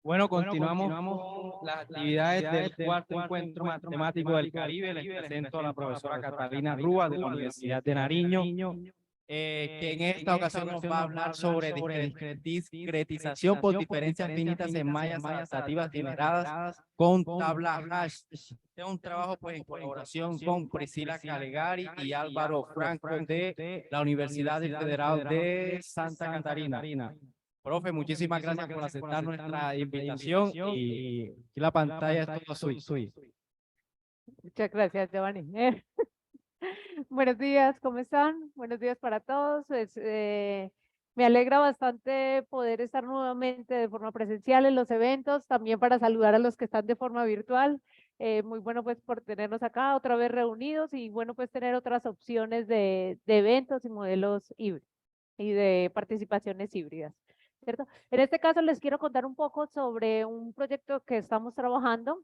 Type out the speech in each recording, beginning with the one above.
Bueno, continuamos con las actividades del cuarto encuentro matemático del Caribe. Les presento a la profesora Catalina Rúa de la Universidad de Nariño, que en esta ocasión nos va a hablar sobre discretización por diferencias finitas en mallas adaptativas generadas con tabla hash. Es un trabajo pues en colaboración con Priscila Calegari y Álvaro Franco de la Universidad del Federal de Santa Catarina. Profe, muchísimas gracias por aceptar nuestra invitación y aquí la pantalla es todo suya. Muchas gracias, Giovanni. Buenos días, ¿cómo están? Buenos días para todos. Me alegra bastante poder estar nuevamente de forma presencial en los eventos, también para saludar a los que están de forma virtual. Muy bueno pues por tenernos acá otra vez reunidos y bueno pues tener otras opciones de eventos y modelos híbridos y de participaciones híbridas, ¿cierto? En este caso les quiero contar un poco sobre un proyecto que estamos trabajando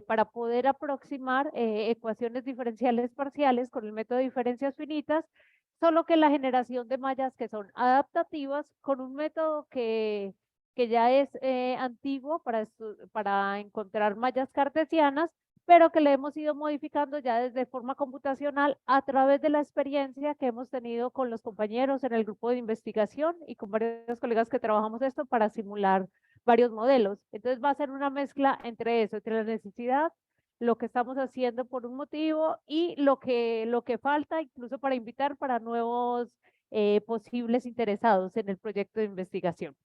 para poder aproximar ecuaciones diferenciales parciales con el método de diferencias finitas, solo que la generación de mallas que son adaptativas con un método que ya es antiguo para encontrar mallas cartesianas, pero que le hemos ido modificando ya desde forma computacional a través de la experiencia que hemos tenido con los compañeros en el grupo de investigación y con varios colegas que trabajamos esto para simular varios modelos. Entonces va a ser una mezcla entre eso, entre la necesidad, lo que estamos haciendo por un motivo y lo que falta incluso para invitar para nuevos posibles interesados en el proyecto de investigación.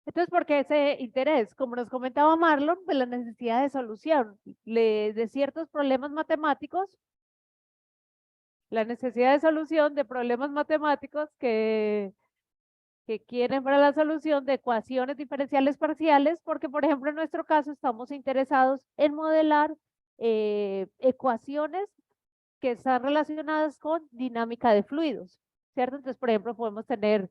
Entonces, ¿por qué ese interés? Como nos comentaba Marlon, pues la necesidad de solución de ciertos problemas matemáticos, la necesidad de solución de problemas matemáticos que quieren para la solución de ecuaciones diferenciales parciales, porque por ejemplo en nuestro caso estamos interesados en modelar ecuaciones que están relacionadas con dinámica de fluidos, ¿cierto? Entonces, por ejemplo, podemos tener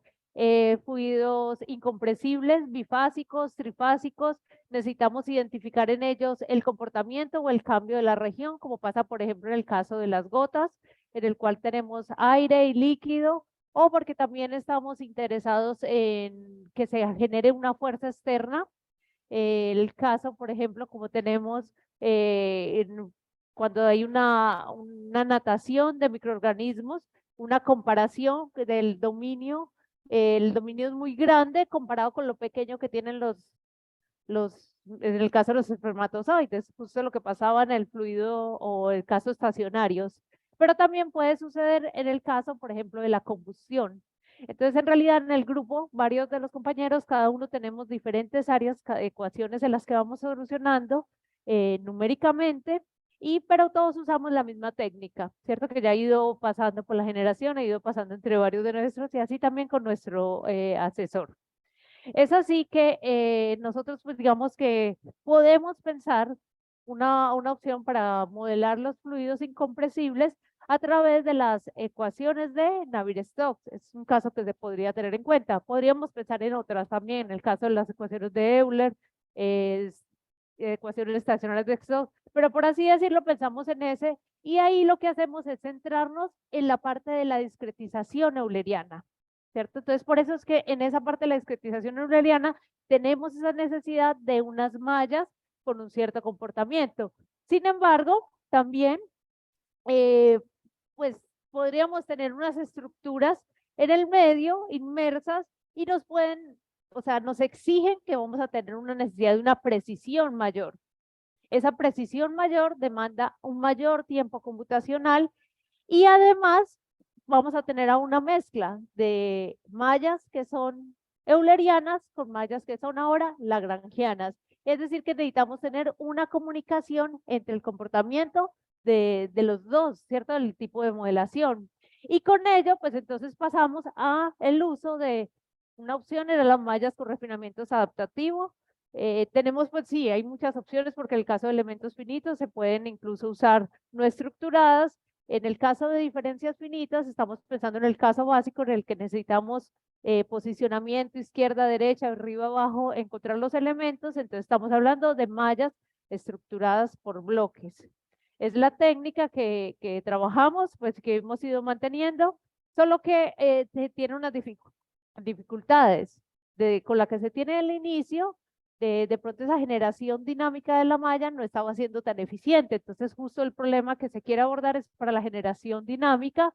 fluidos incompresibles, bifásicos, trifásicos, necesitamos identificar en ellos el comportamiento o el cambio de la región, como pasa, por ejemplo, en el caso de las gotas, en el cual tenemos aire y líquido, o porque también estamos interesados en que se genere una fuerza externa. El caso, por ejemplo, como tenemos cuando hay una natación de microorganismos, una comparación del dominio, el dominio es muy grande comparado con lo pequeño que tienen en el caso de los espermatozoides, justo lo que pasaba en el fluido o el caso estacionarios, pero también puede suceder en el caso, por ejemplo, de la combustión. Entonces, en realidad, en el grupo, varios de los compañeros, cada uno tenemos diferentes áreas, ecuaciones en las que vamos solucionando numéricamente, pero todos usamos la misma técnica, ¿cierto? Que ya ha ido pasando por la generación, ha ido pasando entre varios de nuestros y así también con nuestro asesor. Es así que nosotros pues digamos que podemos pensar una opción para modelar los fluidos incompresibles a través de las ecuaciones de Navier-Stokes. Es un caso que se podría tener en cuenta. Podríamos pensar en otras también, en el caso de las ecuaciones de Euler, ecuaciones estacionarias de Stokes, pero por así decirlo pensamos en ese y ahí lo que hacemos es centrarnos en la parte de la discretización euleriana, ¿cierto? Entonces por eso es que en esa parte de la discretización euleriana tenemos esa necesidad de unas mallas con un cierto comportamiento. Sin embargo, también pues podríamos tener unas estructuras en el medio inmersas y nos pueden, o sea, nos exigen que vamos a tener una necesidad de una precisión mayor. Esa precisión mayor demanda un mayor tiempo computacional y además vamos a tener a una mezcla de mallas que son eulerianas con mallas que son ahora lagrangianas. Es decir, que necesitamos tener una comunicación entre el comportamiento de los dos, ¿cierto? El tipo de modelación. Y con ello, pues entonces pasamos a el uso de una opción era las mallas con refinamientos adaptativos. Tenemos, pues sí, hay muchas opciones porque en el caso de elementos finitos se pueden incluso usar no estructuradas. En el caso de diferencias finitas, estamos pensando en el caso básico en el que necesitamos posicionamiento izquierda, derecha, arriba, abajo, encontrar los elementos. Entonces estamos hablando de mallas estructuradas por bloques. Es la técnica que trabajamos, pues que hemos ido manteniendo, solo que tiene unas dificultades con la que se tiene al inicio. De pronto esa generación dinámica de la malla no estaba siendo tan eficiente. Entonces justo el problema que se quiere abordar es para la generación dinámica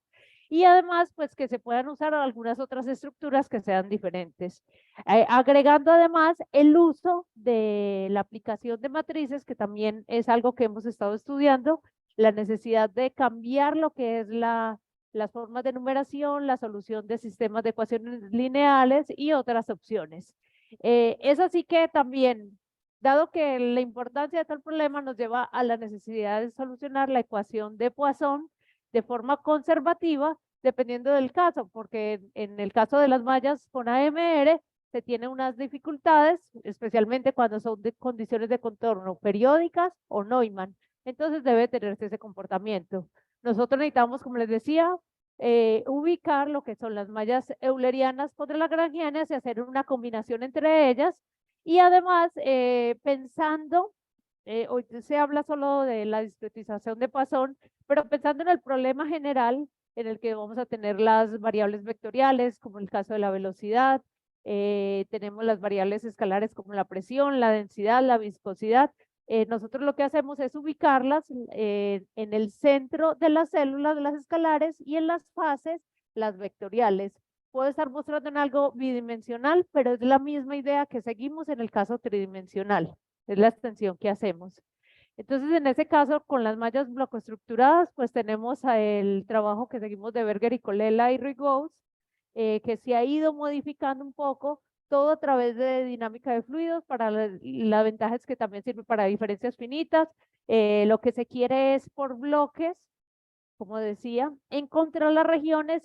y además pues que se puedan usar algunas otras estructuras que sean diferentes. Agregando además el uso de la aplicación de matrices, que también es algo que hemos estado estudiando, la necesidad de cambiar lo que es las formas de numeración, la solución de sistemas de ecuaciones lineales y otras opciones. Es así que también, dado que la importancia de tal problema nos lleva a la necesidad de solucionar la ecuación de Poisson de forma conservativa, dependiendo del caso, porque en el caso de las mallas con AMR se tienen unas dificultades, especialmente cuando son de condiciones de contorno periódicas o Neumann. Entonces debe tenerse ese comportamiento. Nosotros necesitamos, como les decía, ubicar lo que son las mallas eulerianas contra lagrangianas y hacer una combinación entre ellas. Y además, pensando, hoy se habla solo de la discretización de Poisson, pero pensando en el problema general en el que vamos a tener las variables vectoriales, como el caso de la velocidad, tenemos las variables escalares como la presión, la densidad, la viscosidad. Nosotros lo que hacemos es ubicarlas en el centro de las células, de las escalares, y en las fases, las vectoriales. Puedo estar mostrando en algo bidimensional, pero es la misma idea que seguimos en el caso tridimensional. Es la extensión que hacemos. Entonces, en ese caso, con las mallas blocoestructuradas, pues tenemos el trabajo que seguimos de Berger y Colella y Rigaud, que se ha ido modificando un poco, todo a través de dinámica de fluidos. Para la ventaja es que también sirve para diferencias finitas. Lo que se quiere es por bloques, como decía, encontrar las regiones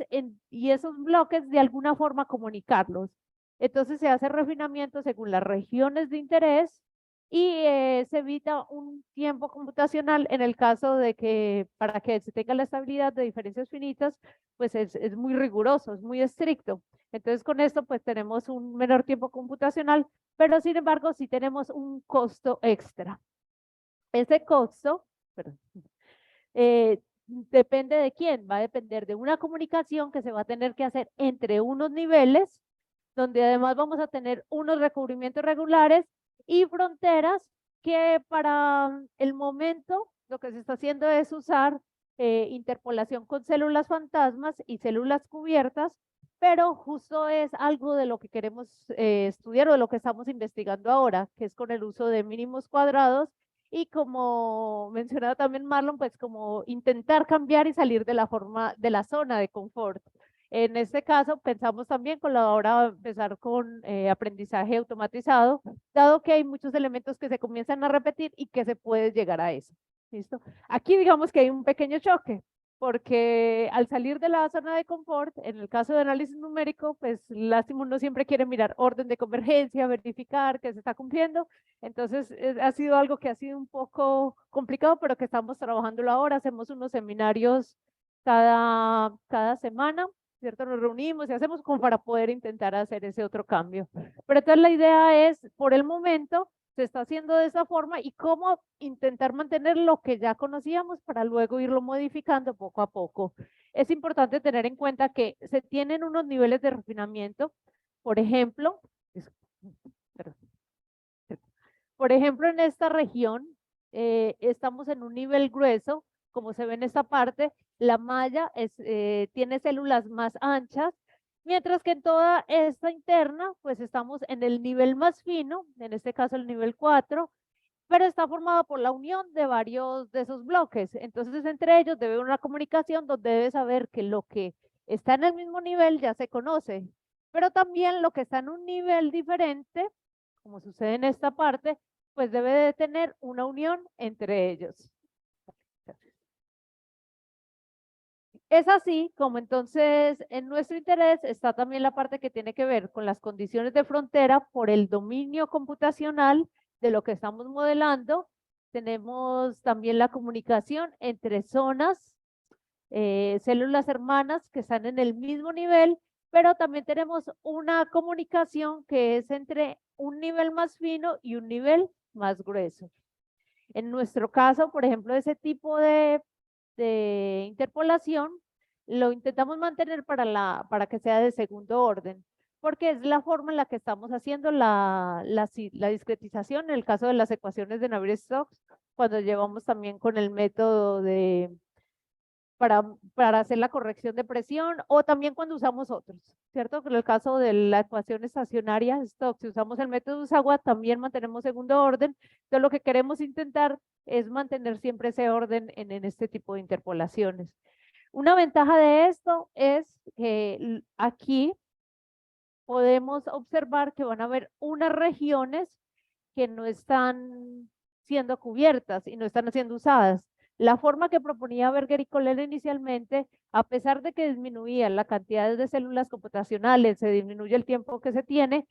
y esos bloques de alguna forma comunicarlos. Entonces se hace refinamiento según las regiones de interés y se evita un tiempo computacional en el caso de que para que se tenga la estabilidad de diferencias finitas, pues es muy riguroso, es muy estricto. Entonces con esto pues tenemos un menor tiempo computacional, pero sin embargo sí tenemos un costo extra. Ese costo, perdón, depende de quién, va a depender de una comunicación que se va a tener que hacer entre unos niveles, donde además vamos a tener unos recubrimientos regulares y fronteras que para el momento lo que se está haciendo es usar interpolación con células fantasmas y células cubiertas, pero justo es algo de lo que queremos estudiar o de lo que estamos investigando ahora, que es con el uso de mínimos cuadrados y, como mencionaba también Marlon, pues como intentar cambiar y salir de la forma, de la zona de confort. En este caso, pensamos también con la hora de empezar con aprendizaje automatizado, dado que hay muchos elementos que se comienzan a repetir y que se puede llegar a eso. ¿Listo? Aquí digamos que hay un pequeño choque, porque al salir de la zona de confort, en el caso de análisis numérico, pues lástima, uno siempre quiere mirar orden de convergencia, verificar que se está cumpliendo. Entonces ha sido algo que ha sido un poco complicado, pero que estamos trabajándolo ahora. Hacemos unos seminarios cada semana, ¿cierto? Nos reunimos y hacemos como para poder intentar hacer ese otro cambio. Pero entonces la idea es, por el momento, se está haciendo de esa forma y cómo intentar mantener lo que ya conocíamos para luego irlo modificando poco a poco. Es importante tener en cuenta que se tienen unos niveles de refinamiento. Por ejemplo, en esta región estamos en un nivel grueso, como se ve en esta parte. La malla tiene células más anchas, mientras que en toda esta interna, pues estamos en el nivel más fino, en este caso el nivel 4, pero está formado por la unión de varios de esos bloques. Entonces, entre ellos debe haber una comunicación donde debe saber que lo que está en el mismo nivel ya se conoce, pero también lo que está en un nivel diferente, como sucede en esta parte, pues debe de tener una unión entre ellos. Es así como entonces en nuestro interés está también la parte que tiene que ver con las condiciones de frontera por el dominio computacional de lo que estamos modelando. Tenemos también la comunicación entre zonas, células hermanas que están en el mismo nivel, pero también tenemos una comunicación que es entre un nivel más fino y un nivel más grueso. En nuestro caso, por ejemplo, ese tipo de interpolación lo intentamos mantener para que sea de segundo orden, porque es la forma en la que estamos haciendo la discretización en el caso de las ecuaciones de Navier-Stokes, cuando llevamos también con el método para hacer la corrección de presión, o también cuando usamos otros, ¿cierto? En el caso de la ecuación estacionaria Stokes, si usamos el método Usawa, también mantenemos segundo orden. Entonces, lo que queremos intentar es mantener siempre ese orden en este tipo de interpolaciones. Una ventaja de esto es que aquí podemos observar que van a haber unas regiones que no están siendo cubiertas y no están siendo usadas. La forma que proponía Berger y Colella inicialmente, a pesar de que disminuía la cantidad de células computacionales, se disminuye el tiempo que se tiene,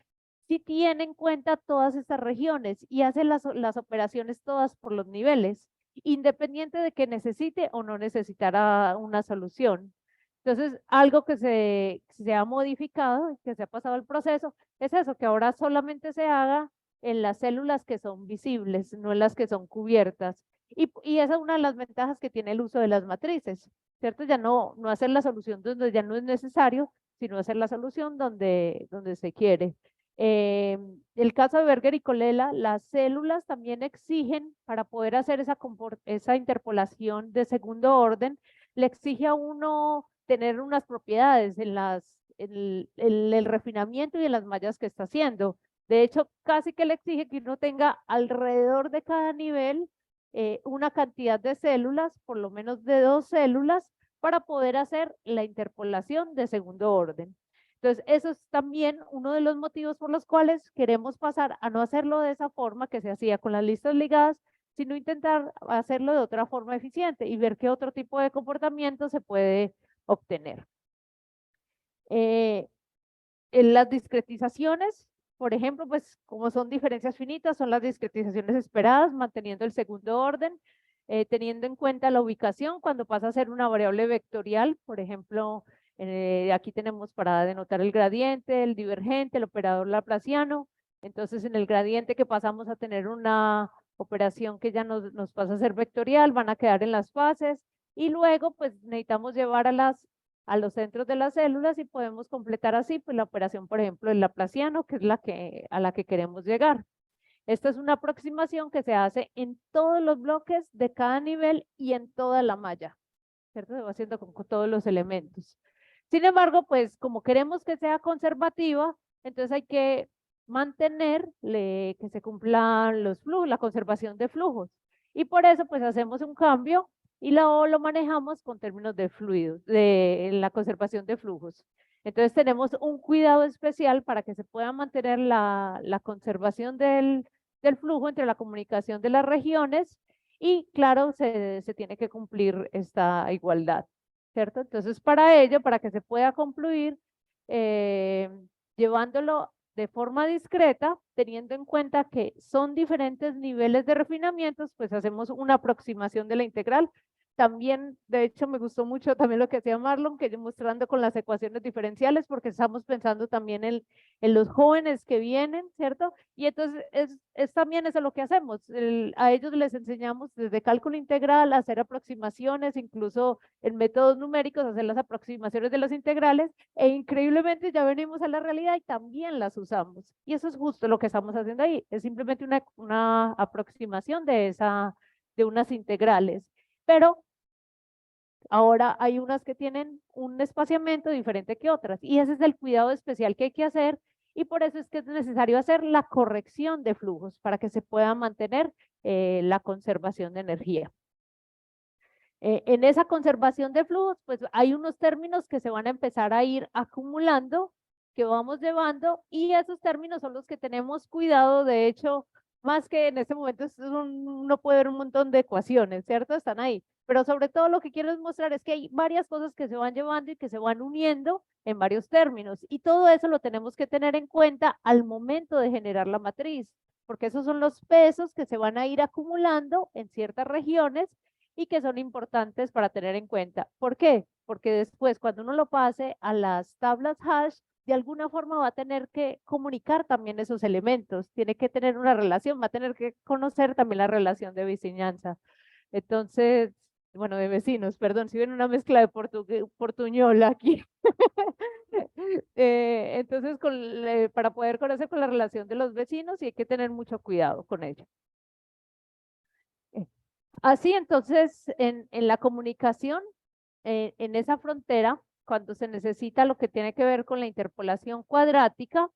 sí tiene en cuenta todas estas regiones y hace las operaciones todas por los niveles, independiente de que necesite o no necesitara una solución. Entonces, algo que se ha modificado, que se ha pasado el proceso, es eso, que ahora solamente se haga en las células que son visibles, no en las que son cubiertas. Y esa es una de las ventajas que tiene el uso de las matrices, ¿cierto? Ya no hacer la solución donde ya no es necesario, sino hacer la solución donde se quiere. El caso de Berger y Colella, las células también exigen, para poder hacer esa interpolación de segundo orden, le exige a uno tener unas propiedades en el refinamiento y en las mallas que está haciendo. De hecho, casi que le exige que uno tenga alrededor de cada nivel una cantidad de células, por lo menos de 2 células, para poder hacer la interpolación de segundo orden. Entonces, eso es también uno de los motivos por los cuales queremos pasar a no hacerlo de esa forma que se hacía con las listas ligadas, sino intentar hacerlo de otra forma eficiente y ver qué otro tipo de comportamiento se puede obtener. En las discretizaciones, por ejemplo, pues como son diferencias finitas, son las discretizaciones esperadas, manteniendo el segundo orden, teniendo en cuenta la ubicación cuando pasa a ser una variable vectorial. Por ejemplo, aquí tenemos para denotar el gradiente, el divergente, el operador laplaciano. Entonces, en el gradiente que pasamos a tener una operación que ya nos pasa a ser vectorial, van a quedar en las fases, y luego pues necesitamos llevar a los centros de las células y podemos completar así pues la operación, por ejemplo, del laplaciano, que es a la que queremos llegar. Esta es una aproximación que se hace en todos los bloques de cada nivel y en toda la malla, ¿cierto? Se va haciendo con todos los elementos. Sin embargo, pues como queremos que sea conservativa, entonces hay que mantener que se cumplan los flujos, la conservación de flujos. Y por eso pues hacemos un cambio y lo manejamos con términos de fluidos, de la conservación de flujos. Entonces tenemos un cuidado especial para que se pueda mantener la conservación del flujo entre la comunicación de las regiones y claro, se tiene que cumplir esta igualdad, ¿cierto? Entonces para ello, para que se pueda concluir, llevándolo de forma discreta, teniendo en cuenta que son diferentes niveles de refinamientos, pues hacemos una aproximación de la integral. También, de hecho, me gustó mucho también lo que hacía Marlon, que yo mostrando con las ecuaciones diferenciales, porque estamos pensando también en los jóvenes que vienen, ¿cierto? Y entonces es también eso lo que hacemos. A ellos les enseñamos desde cálculo integral a hacer aproximaciones, incluso en métodos numéricos, hacer las aproximaciones de los integrales, e increíblemente ya venimos a la realidad y también las usamos. Y eso es justo lo que estamos haciendo ahí, es simplemente una aproximación de unas integrales. Pero ahora hay unas que tienen un espaciamiento diferente que otras y ese es el cuidado especial que hay que hacer y por eso es que es necesario hacer la corrección de flujos para que se pueda mantener la conservación de energía. En esa conservación de flujos, pues hay unos términos que se van a empezar a ir acumulando, que vamos llevando y esos términos son los que tenemos cuidado. De hecho, más que en este momento uno puede ver un montón de ecuaciones, ¿cierto? Están ahí. Pero sobre todo lo que quiero es mostrar es que hay varias cosas que se van llevando y que se van uniendo en varios términos. Y todo eso lo tenemos que tener en cuenta al momento de generar la matriz, porque esos son los pesos que se van a ir acumulando en ciertas regiones y que son importantes para tener en cuenta. ¿Por qué? Porque después cuando uno lo pase a las tablas hash, de alguna forma va a tener que comunicar también esos elementos, tiene que tener una relación, va a tener que conocer también la relación de vecinanza. Entonces, bueno, de vecinos, perdón, si ven una mezcla de portuñol aquí. Entonces, para poder conocer con la relación de los vecinos, y hay que tener mucho cuidado con ello. Así, entonces, en la comunicación, en esa frontera, cuando se necesita lo que tiene que ver con la interpolación cuadrática,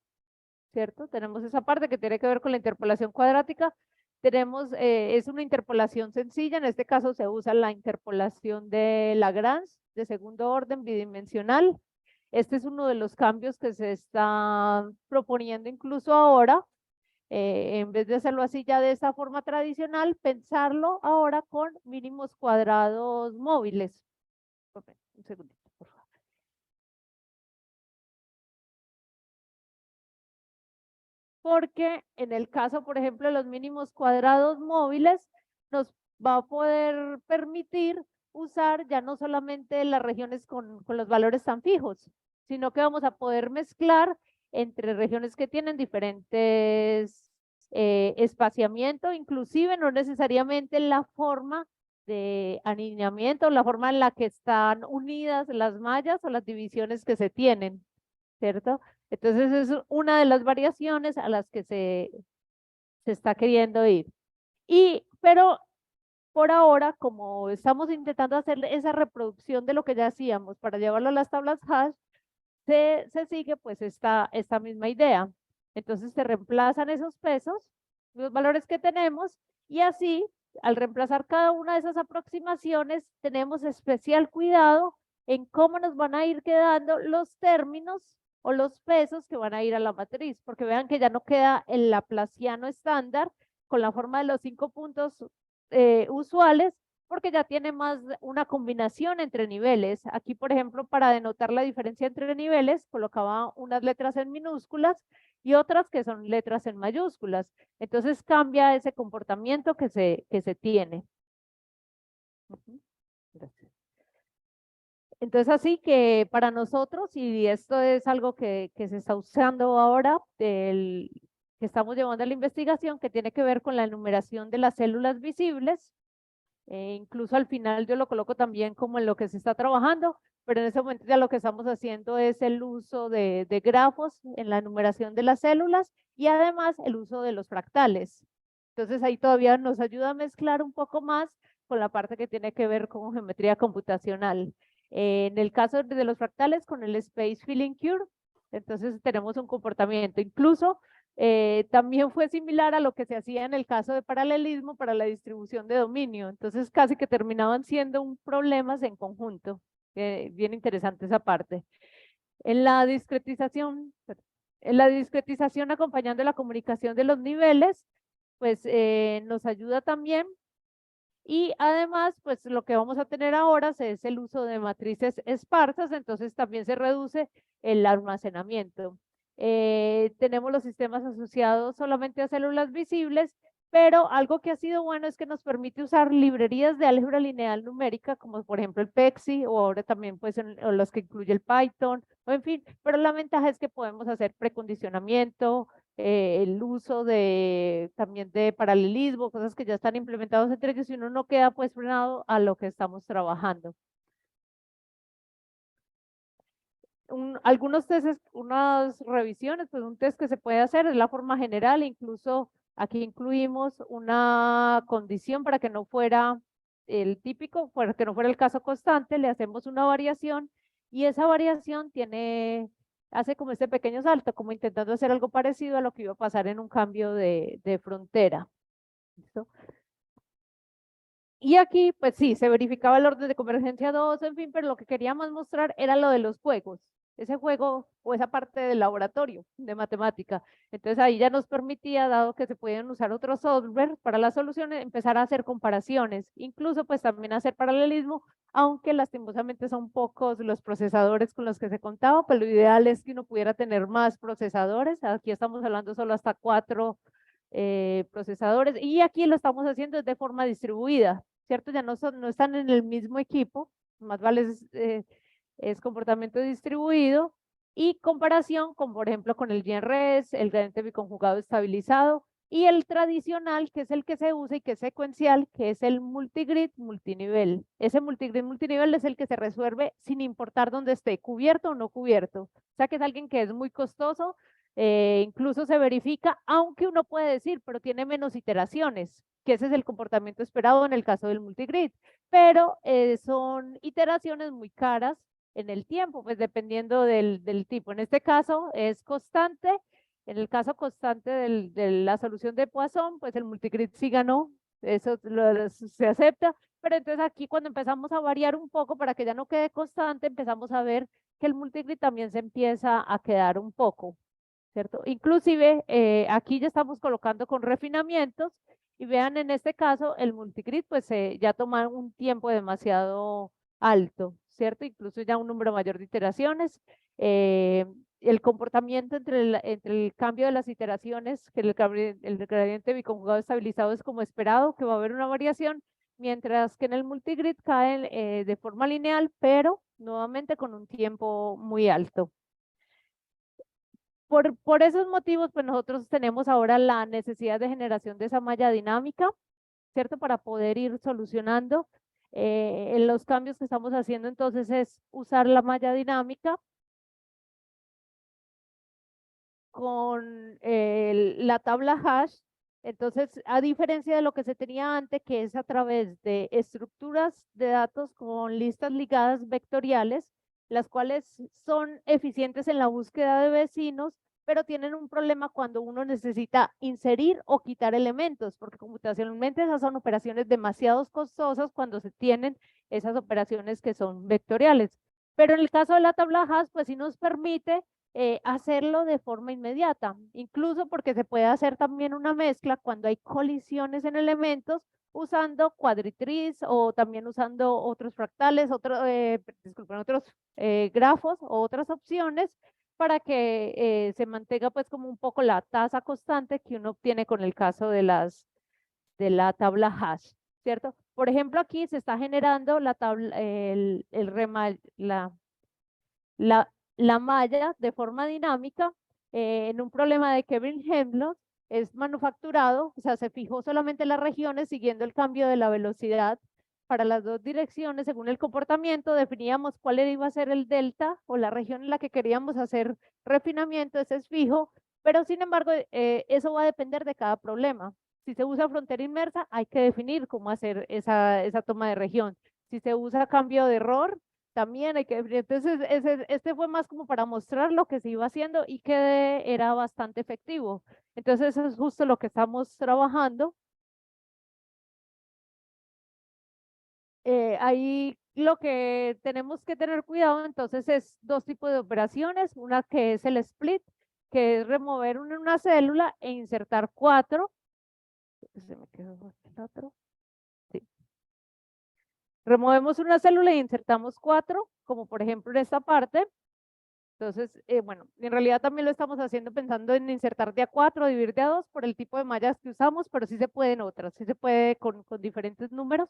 ¿cierto? Tenemos esa parte que tiene que ver con la interpolación cuadrática. Tenemos, es una interpolación sencilla, en este caso se usa la interpolación de Lagrange, de segundo orden bidimensional. Este es uno de los cambios que se está proponiendo incluso ahora. En vez de hacerlo así ya de esa forma tradicional, pensarlo ahora con mínimos cuadrados móviles. Un segundito, por favor. Porque en el caso, por ejemplo, de los mínimos cuadrados móviles, nos va a poder permitir usar ya no solamente las regiones con los valores tan fijos, sino que vamos a poder mezclar entre regiones que tienen diferentes espaciamiento, inclusive no necesariamente la forma de alineamiento, la forma en la que están unidas las mallas o las divisiones que se tienen, ¿cierto? Entonces es una de las variaciones a las que se está queriendo ir. Pero por ahora, como estamos intentando hacer esa reproducción de lo que ya hacíamos para llevarlo a las tablas hash, se sigue pues esta misma idea. Entonces se reemplazan esos pesos, los valores que tenemos, y así, al reemplazar cada una de esas aproximaciones, tenemos especial cuidado en cómo nos van a ir quedando los términos o los pesos que van a ir a la matriz, porque vean que ya no queda el laplaciano estándar con la forma de los 5 puntos usuales, porque ya tiene más una combinación entre niveles. Aquí, por ejemplo, para denotar la diferencia entre niveles, colocaba unas letras en minúsculas y otras que son letras en mayúsculas. Entonces cambia ese comportamiento que se tiene. Gracias. Entonces, así que para nosotros, y esto es algo que se está usando ahora, que estamos llevando a la investigación, que tiene que ver con la enumeración de las células visibles. Incluso al final yo lo coloco también como en lo que se está trabajando, pero en ese momento ya lo que estamos haciendo es el uso de grafos en la enumeración de las células y además el uso de los fractales. Entonces ahí todavía nos ayuda a mezclar un poco más con la parte que tiene que ver con geometría computacional. En el caso de los fractales con el Space Filling Cure, entonces tenemos un comportamiento. Incluso también fue similar a lo que se hacía en el caso de paralelismo para la distribución de dominio. Entonces casi que terminaban siendo un problemas en conjunto. Bien interesante esa parte. En la discretización acompañando la comunicación de los niveles, pues nos ayuda también. Y además, pues lo que vamos a tener ahora es el uso de matrices esparsas, entonces también se reduce el almacenamiento. Tenemos los sistemas asociados solamente a células visibles, pero algo que ha sido bueno es que nos permite usar librerías de álgebra lineal numérica, como por ejemplo el PEXI, o ahora también pues o los que incluye el Python, o en fin, pero la ventaja es que podemos hacer precondicionamiento, el uso también de paralelismo, cosas que ya están implementados entre ellos y uno no queda pues frenado a lo que estamos trabajando. Algunos tests, unas revisiones, pues un test que se puede hacer es la forma general, incluso aquí incluimos una condición para que no fuera el típico, para que no fuera el caso constante, le hacemos una variación y esa variación hace como este pequeño salto, como intentando hacer algo parecido a lo que iba a pasar en un cambio de frontera. ¿Listo? Y aquí, pues sí, se verificaba el orden de convergencia 2, en fin, pero lo que queríamos mostrar era lo de los juegos, ese juego o esa parte del laboratorio de matemática. Entonces ahí ya nos permitía, dado que se pueden usar otros software para las soluciones, empezar a hacer comparaciones, incluso pues también hacer paralelismo, aunque lastimosamente son pocos los procesadores con los que se contaba, pero lo ideal es que uno pudiera tener más procesadores. Aquí estamos hablando solo hasta 4 procesadores, y aquí lo estamos haciendo de forma distribuida, ¿cierto? Ya no están en el mismo equipo, más vale es comportamiento distribuido, y comparación con, por ejemplo, con el GNRS, el gradiente biconjugado estabilizado, y el tradicional, que es el que se usa y que es secuencial, que es el multigrid multinivel. Ese multigrid multinivel es el que se resuelve sin importar dónde esté, cubierto o no cubierto. O sea que es alguien que es muy costoso, incluso se verifica, aunque uno puede decir, pero tiene menos iteraciones, que ese es el comportamiento esperado en el caso del multigrid. Pero son iteraciones muy caras en el tiempo, pues dependiendo del tipo. En este caso es constante. En el caso constante de la solución de Poisson, pues el multigrid sí ganó, eso se acepta, pero entonces aquí cuando empezamos a variar un poco para que ya no quede constante, empezamos a ver que el multigrid también se empieza a quedar un poco, ¿cierto? Inclusive aquí ya estamos colocando con refinamientos y vean en este caso el multigrid pues ya toma un tiempo demasiado alto, ¿cierto? Incluso ya un número mayor de iteraciones. El comportamiento entre el cambio de las iteraciones, que el gradiente biconjugado estabilizado es como esperado, que va a haber una variación, mientras que en el multigrid caen de forma lineal, pero nuevamente con un tiempo muy alto. Por esos motivos, pues nosotros tenemos ahora la necesidad de generación de esa malla dinámica, ¿cierto? Para poder ir solucionando. En los cambios que estamos haciendo entonces es usar la malla dinámica con la tabla hash. Entonces, a diferencia de lo que se tenía antes, que es a través de estructuras de datos con listas ligadas vectoriales, las cuales son eficientes en la búsqueda de vecinos, pero tienen un problema cuando uno necesita inserir o quitar elementos, porque computacionalmente esas son operaciones demasiado costosas cuando se tienen esas operaciones que son vectoriales. Pero en el caso de la tabla hash, pues sí nos permite hacerlo de forma inmediata, incluso porque se puede hacer también una mezcla cuando hay colisiones en elementos usando cuadritriz o también usando otros fractales, disculpen, otros grafos o otras opciones para que se mantenga pues como un poco la tasa constante que uno obtiene con el caso de la tabla hash, ¿cierto? Por ejemplo, aquí se está generando la tabla, la malla de forma dinámica en un problema de Kevin Hemlock es manufacturado, o sea, se fijó solamente las regiones siguiendo el cambio de la velocidad para las dos direcciones según el comportamiento, definíamos cuál iba a ser el delta o la región en la que queríamos hacer refinamiento, ese es fijo, pero sin embargo eso va a depender de cada problema. Si se usa frontera inmersa, hay que definir cómo hacer esa toma de región. Si se usa cambio de error, también hay que, entonces este fue más como para mostrar lo que se iba haciendo y que era bastante efectivo. Entonces eso es justo lo que estamos trabajando. Ahí lo que tenemos que tener cuidado entonces es dos tipos de operaciones, una que es el split, que es remover una célula e insertar 4. Se me quedó el otro. Sí. Removemos una célula e insertamos 4, como por ejemplo en esta parte. Entonces, bueno, en realidad también lo estamos haciendo pensando en insertar de a 4, dividir de a 2 por el tipo de mallas que usamos, pero sí se puede en otras, sí se puede con diferentes números.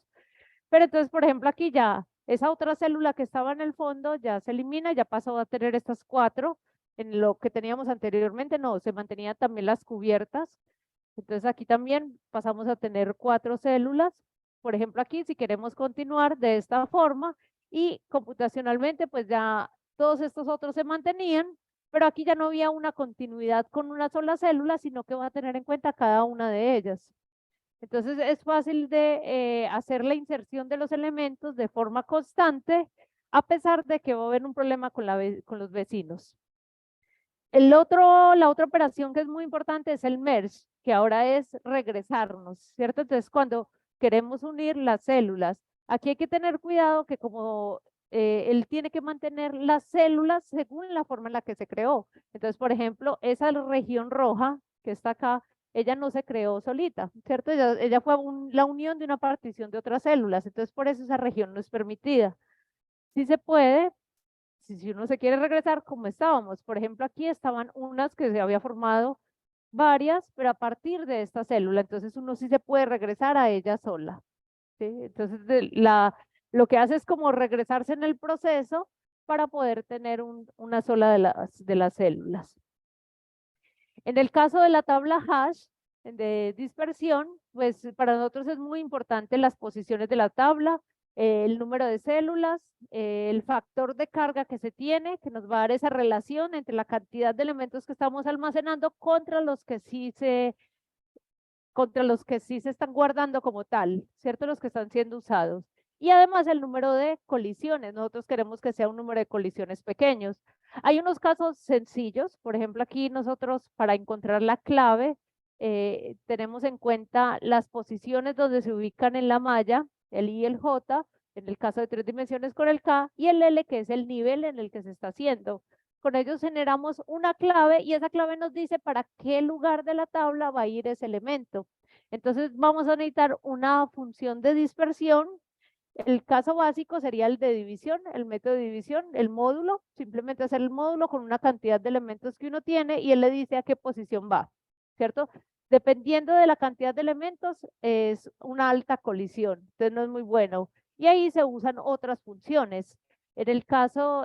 Pero entonces, por ejemplo, aquí ya esa otra célula que estaba en el fondo ya se elimina, ya pasó a tener estas 4. En lo que teníamos anteriormente, no, se mantenían también las cubiertas. Entonces aquí también pasamos a tener 4 células. Por ejemplo, aquí si queremos continuar de esta forma y computacionalmente, pues ya todos estos otros se mantenían, pero aquí ya no había una continuidad con una sola célula, sino que va a tener en cuenta cada una de ellas. Entonces es fácil de hacer la inserción de los elementos de forma constante, a pesar de que va a haber un problema con los vecinos. La otra operación que es muy importante es el merge, que ahora es regresarnos, ¿cierto? Entonces, cuando queremos unir las células, aquí hay que tener cuidado que como él tiene que mantener las células según la forma en la que se creó. Entonces, por ejemplo, esa región roja que está acá, ella no se creó solita, ¿cierto? Ella fue la unión de una partición de otras células, entonces por eso esa región no es permitida. Sí se puede, si uno se quiere regresar como estábamos. Por ejemplo, aquí estaban unas que se había formado varias, pero a partir de esta célula, entonces uno sí se puede regresar a ella sola, ¿sí? Entonces lo que hace es como regresarse en el proceso para poder tener una sola de las células. En el caso de la tabla hash de dispersión, pues para nosotros es muy importante las posiciones de la tabla, el número de células, el factor de carga que se tiene, que nos va a dar esa relación entre la cantidad de elementos que estamos almacenando contra los que sí se están guardando como tal, ¿cierto? Los que están siendo usados. Y además el número de colisiones. Nosotros queremos que sea un número de colisiones pequeños. Hay unos casos sencillos. Por ejemplo, aquí nosotros para encontrar la clave tenemos en cuenta las posiciones donde se ubican en la malla, el I y el J, en el caso de 3 dimensiones con el K, y el L, que es el nivel en el que se está haciendo. Con ellos generamos una clave y esa clave nos dice para qué lugar de la tabla va a ir ese elemento. Entonces vamos a necesitar una función de dispersión. El caso básico sería el de división, el método de división, el módulo, simplemente hacer el módulo con una cantidad de elementos que uno tiene y él le dice a qué posición va, ¿cierto? Dependiendo de la cantidad de elementos, es una alta colisión, entonces no es muy bueno. Y ahí se usan otras funciones. En el caso,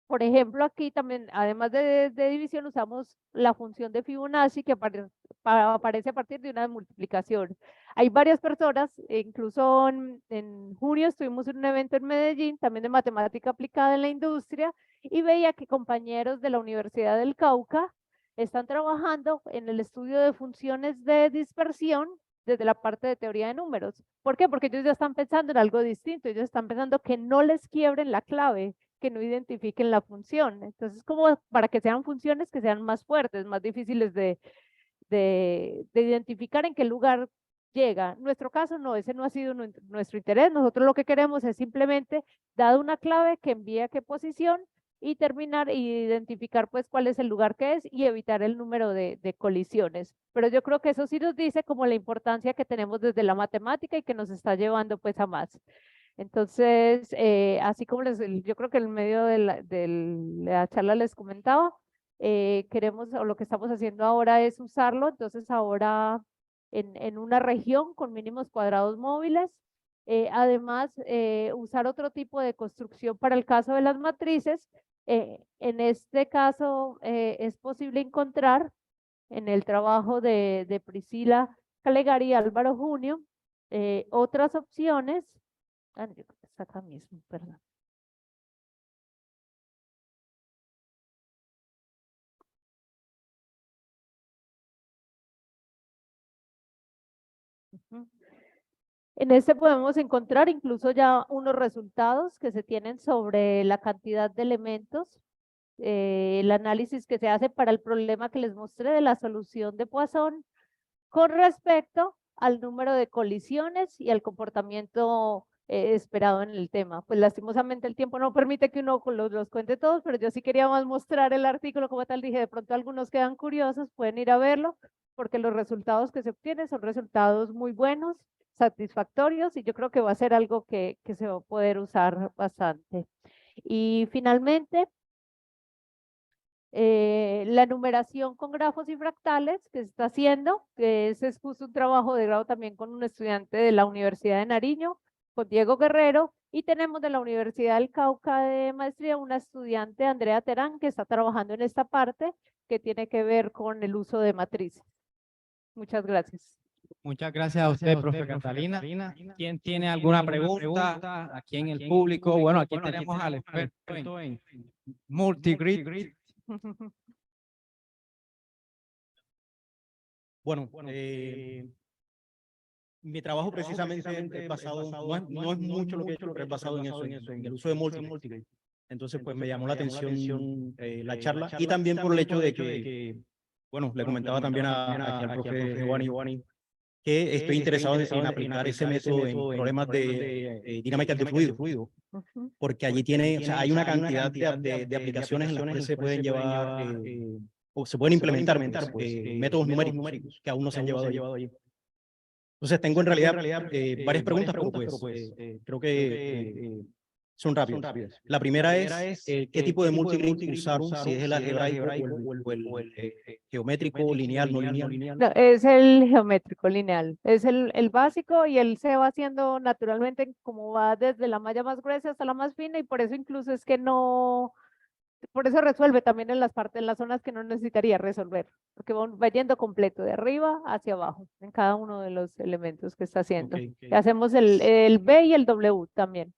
por ejemplo, aquí también, además de división, usamos la función de Fibonacci que aparece a partir de una multiplicación. Hay varias personas, incluso en junio estuvimos en un evento en Medellín, también de matemática aplicada en la industria, y veía que compañeros de la Universidad del Cauca están trabajando en el estudio de funciones de dispersión desde la parte de teoría de números. ¿Por qué? Porque ellos ya están pensando en algo distinto, ellos están pensando que no les quiebren la clave, que no identifiquen la función. Entonces, como para que sean funciones que sean más fuertes, más difíciles de identificar en qué lugar llega. En nuestro caso, no, ese no ha sido nuestro interés. Nosotros lo que queremos es simplemente, dado una clave que envíe a qué posición, y terminar y identificar pues cuál es el lugar que es y evitar el número de colisiones. Pero yo creo que eso sí nos dice como la importancia que tenemos desde la matemática y que nos está llevando pues a más. Entonces, así como yo creo que en medio de la charla les comentaba, queremos, o lo que estamos haciendo ahora es usarlo, entonces ahora en una región con mínimos cuadrados móviles, además usar otro tipo de construcción para el caso de las matrices. En este caso es posible encontrar en el trabajo de Priscila Calegari y Álvaro Junio otras opciones. Yo creo que está acá mismo, perdón. En este podemos encontrar incluso ya unos resultados que se tienen sobre la cantidad de elementos, el análisis que se hace para el problema que les mostré de la solución de Poisson con respecto al número de colisiones y al comportamiento esperado en el tema. Pues lastimosamente el tiempo no permite que uno los cuente todos, pero yo sí quería más mostrar el artículo como tal. Dije, de pronto algunos quedan curiosos, pueden ir a verlo, porque los resultados que se obtienen son resultados muy buenos, satisfactorios, y yo creo que va a ser algo que se va a poder usar bastante. Y finalmente, la numeración con grafos y fractales que se está haciendo, que ese es justo un trabajo de grado también con un estudiante de la Universidad de Nariño, con Diego Guerrero, y tenemos de la Universidad del Cauca de maestría una estudiante, Andrea Terán, que está trabajando en esta parte que tiene que ver con el uso de matrices. Muchas gracias. Muchas gracias a usted, profe Catalina. ¿Quién tiene alguna pregunta aquí en el público? Bueno, aquí tenemos al experto en multigrid. Bueno, mi trabajo precisamente es basado, no es mucho lo que he hecho, pero es basado en eso, en el uso de multigrid. Entonces, pues me llamó la atención la charla y también por el hecho de que, bueno, le comentaba también aquí al profe Giovanni, que estoy interesado en aplicar ese método en problemas de dinámicas de fluido, porque allí tiene, o sea, hay una cantidad de aplicaciones en las cuales se pueden llevar o se pueden implementar métodos numéricos que aún no se han llevado allí. Entonces tengo en realidad varias preguntas, pero pues creo que Son rápidas. La primera es qué tipo de multigrid usaron, si es el algebraico o el geométrico, lineal, no lineal. No, es el geométrico lineal, es el básico y él se va haciendo naturalmente como va desde la malla más gruesa hasta la más fina y por eso incluso es que no, por eso resuelve también en las partes, en las zonas que no necesitaría resolver, porque va yendo completo de arriba hacia abajo en cada uno de los elementos que está haciendo. Ok. Y hacemos el B y el W también.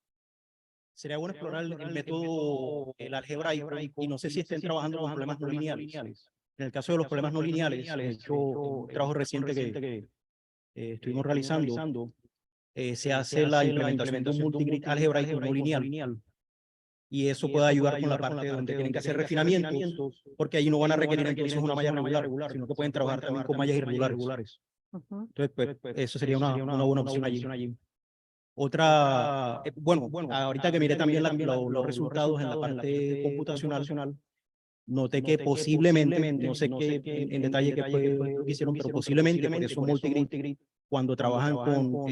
Sería bueno explorar el método, el algebraico, y no sé si estén trabajando con problemas no lineales. En el caso de los problemas no lineales, de hecho, un trabajo reciente que estuvimos realizando, se hace la implementación de un multigrid algebraico no lineal. Y eso puede ayudar con la parte donde tienen que hacer refinamientos, porque ahí no van a requerir entonces una malla regular, sino que pueden trabajar también con mallas irregulares. Ujú. Entonces, pues, eso sería una buena opción allí. Otra, bueno, ahorita que miré también los resultados en la parte computacional, noté que posiblemente, no sé qué en detalle qué fue lo que hicieron, pero posiblemente por eso multigrid, cuando trabajan con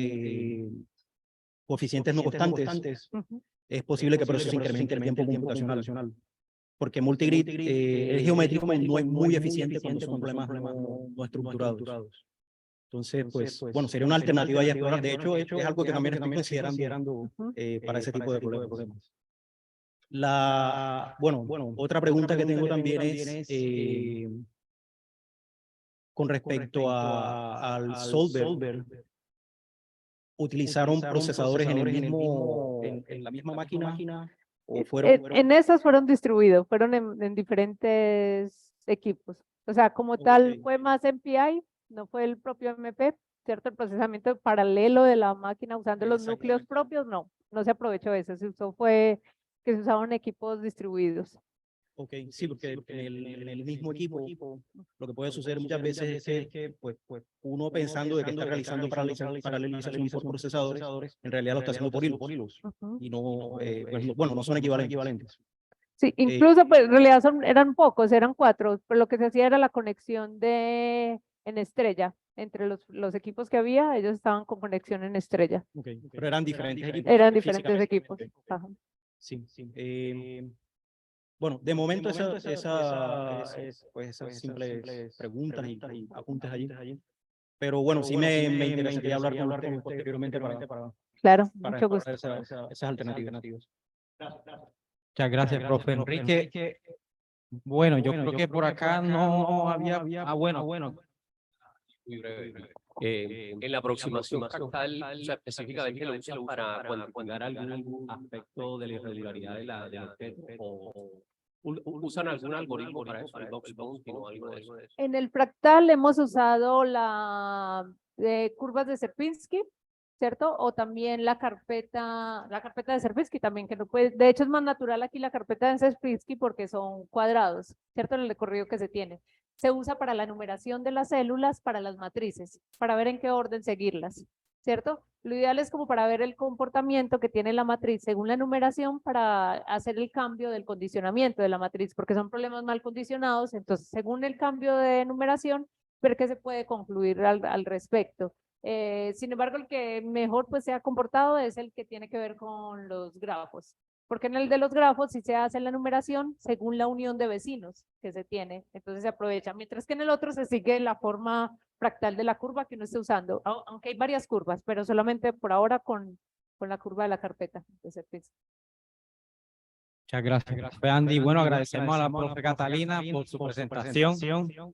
coeficientes no constantes, Ujú. es posible que por eso se incremente el tiempo computacional. Porque multigrid, el geométrico no es muy eficiente cuando son problemas no estructurados. Entonces, pues, bueno, sería una alternativa a explorar. De hecho, es algo que también estoy considerando para ese tipo de problemas. Bueno, otra pregunta que tengo también es con respecto al solver. ¿Utilizaron procesadores en en la misma máquina o En esas fueron distribuidos, fueron en diferentes equipos. O sea, como tal, fue más MPI, no fue el propio MP, ¿cierto? El procesamiento paralelo de la máquina usando los núcleos propios, no se aprovechó eso, se usó fue que se usaban equipos distribuidos. Ok, sí, porque en el mismo equipo lo que puede suceder muchas veces es que pues, uno pensando de que está realizando paralelización por procesadores, en realidad lo está haciendo por hilos Ujú. y no, pues, bueno, no son equivalentes. Sí, incluso pues, en realidad eran pocos, eran 4, pero lo que se hacía era la conexión en estrella. Entre los equipos que había, ellos estaban con conexión en estrella. Okay. Pero eran diferentes equipos. Eran diferentes equipos. Okay. Ajá. Sí. Bueno, de momento esas simples preguntas y apuntes allí. Pero bueno, sí me interesaría hablar con usted posteriormente para Claro, mucho gusto. esas alternativas. Muchas gracias, profe Enrique. Bueno, yo creo que por acá no había, bueno, Muy breve. En la aproximación fractal, o sea, específicamente lo usan para cuantificar algún aspecto de la irregularidad de del objeto o usan algún algoritmo para eso, el box bounty o algo de eso. En el fractal hemos usado la curvas de Sierpinski, ¿cierto? O también la carpeta de Sierpinski también, que no puede, de hecho es más natural aquí la carpeta de Sierpinski porque son cuadrados, ¿cierto? En el recorrido que se tiene. Se usa para la numeración de las células, para las matrices, para ver en qué orden seguirlas, ¿cierto? Lo ideal es como para ver el comportamiento que tiene la matriz según la numeración para hacer el cambio del condicionamiento de la matriz, porque son problemas mal condicionados, entonces según el cambio de numeración, ver qué se puede concluir al respecto. Sin embargo, el que mejor pues se ha comportado es el que tiene que ver con los grafos, porque en el de los grafos sí se hace la numeración según la unión de vecinos que se tiene, entonces se aprovecha, mientras que en el otro se sigue la forma fractal de la curva que uno esté usando, aunque hay varias curvas, pero solamente por ahora con la curva de la carpeta de Sierpinski. muchas gracias, profe Andy. Bueno, agradecemos a la profe Catalina por su presentación.